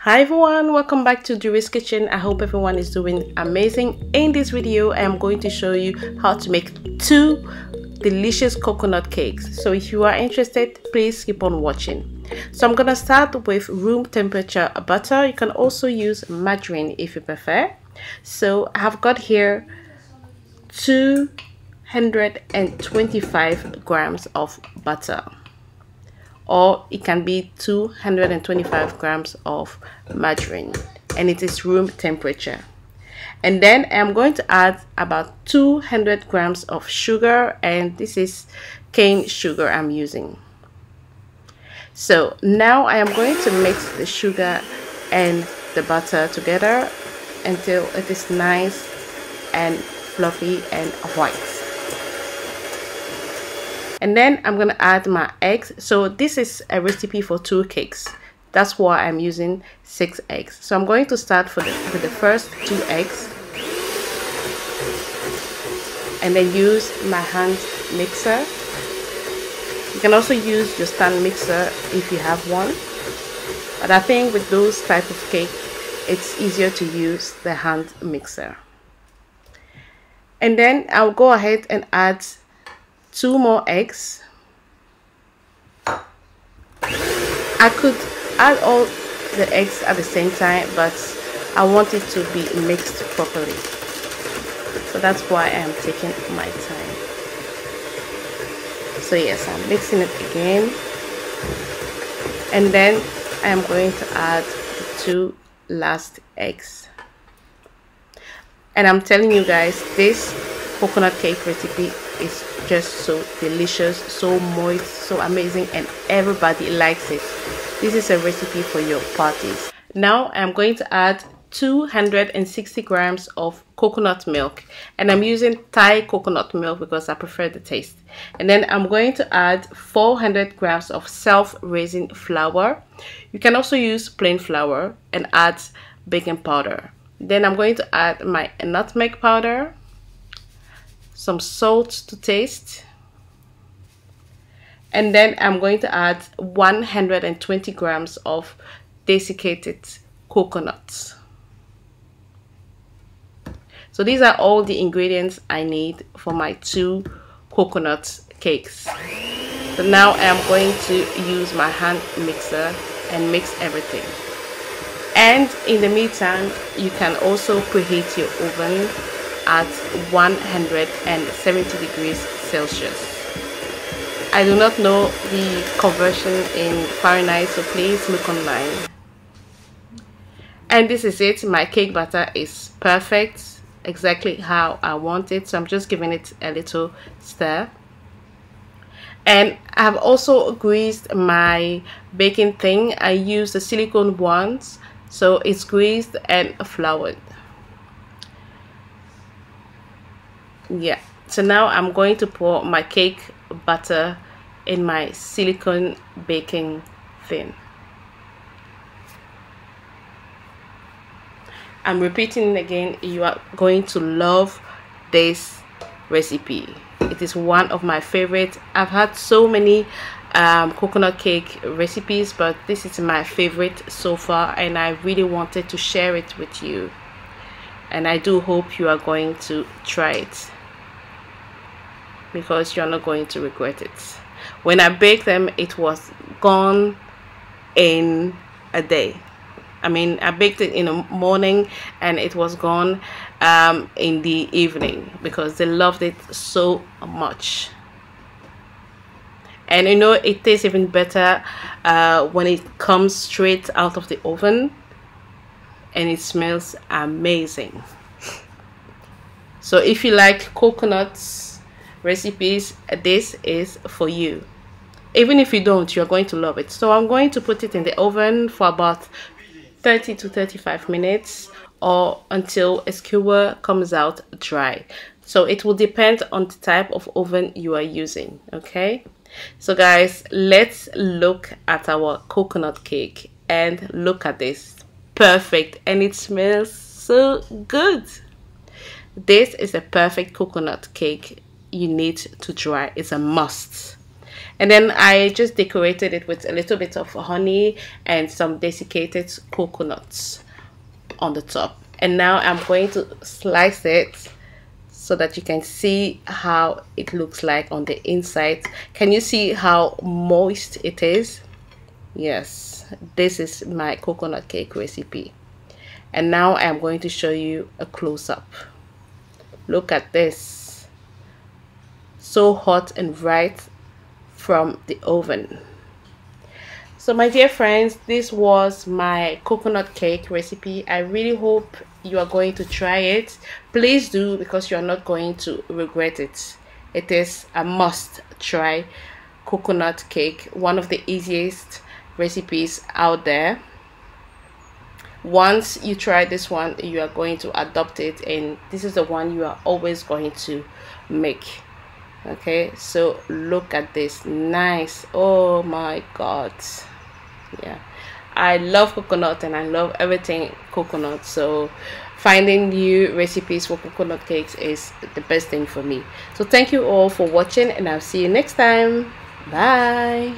Hi everyone, welcome back to Duri's Kitchen. I hope everyone is doing amazing. In this video I am going to show you how to make two delicious coconut cakes. So if you are interested, please keep on watching. So I'm gonna start with room temperature butter. You can also use margarine if you prefer. So I have got here 225 grams of butter, or it can be 225 grams of margarine, and it is room temperature. And then I'm going to add about 200 grams of sugar, and this is cane sugar I'm using. So now I am going to mix the sugar and the butter together until it is nice and fluffy and white. And then I'm going to add my eggs. So this is a recipe for 2 cakes. That's why I'm using 6 eggs. So I'm going to start with the first 2 eggs. And then use my hand mixer. You can also use your stand mixer if you have one. But I think with those type of cake, it's easier to use the hand mixer. And then I'll go ahead and add 2 more eggs. I could add all the eggs at the same time, but I want it to be mixed properly. So that's why I'm taking my time. So yes, I'm mixing it again. And then I'm going to add the 2 last eggs. And I'm telling you guys, this coconut cake recipe is just so delicious, so moist, so amazing, and everybody likes it. This is a recipe for your parties. Now I'm going to add 260 grams of coconut milk, and I'm using Thai coconut milk because I prefer the taste. And then I'm going to add 400 grams of self-raising flour. You can also use plain flour and add baking powder. Then I'm going to add my nutmeg powder, some salt to taste, and then I'm going to add 120 grams of desiccated coconuts. So these are all the ingredients I need for my 2 coconut cakes. So now I'm going to use my hand mixer and mix everything. And in the meantime, you can also preheat your oven at 170 degrees Celsius. I do not know the conversion in Fahrenheit, so please look online. And this is it. My cake batter is perfect, exactly how I want it. So I'm just giving it a little stir. And I've also greased my baking thing. I use the silicone ones, so it's greased and floured. Yeah, so now I'm going to pour my cake batter in my silicone baking thing. I'm repeating it again, you are going to love this recipe. It is one of my favorites. I've had so many coconut cake recipes, but this is my favorite so far, and I really wanted to share it with you. And I do hope you are going to try it, because you're not going to regret it. When I baked them, it was gone in a day. I mean, I baked it in the morning and it was gone in the evening because they loved it so much. And you know, it tastes even better when it comes straight out of the oven, and it smells amazing. So if you like coconuts recipes, this is for you. Even if you don't, you're going to love it. So I'm going to put it in the oven for about 30 to 35 minutes, or until a skewer comes out dry. So it will depend on the type of oven you are using. Okay, so guys, let's look at our coconut cake, and look at this. Perfect, and it smells so good. This is a perfect coconut cake you need to try. It's a must. And then I just decorated it with a little bit of honey and some desiccated coconuts on the top. And now I'm going to slice it so that you can see how it looks like on the inside. Can you see how moist it is? Yes, this is my coconut cake recipe. And now I'm going to show you a close-up. Look at this. So hot and bright from the oven. So my dear friends, this was my coconut cake recipe. I really hope you are going to try it. Please do, because you're not going to regret it. It is a must try coconut cake, one of the easiest recipes out there. Once you try this one, you are going to adopt it, and this is the one you are always going to make. Okay, so look at this. Nice. Oh my god. Yeah, I love coconut and I love everything coconut, so finding new recipes for coconut cakes is the best thing for me. So thank you all for watching, and I'll see you next time. Bye.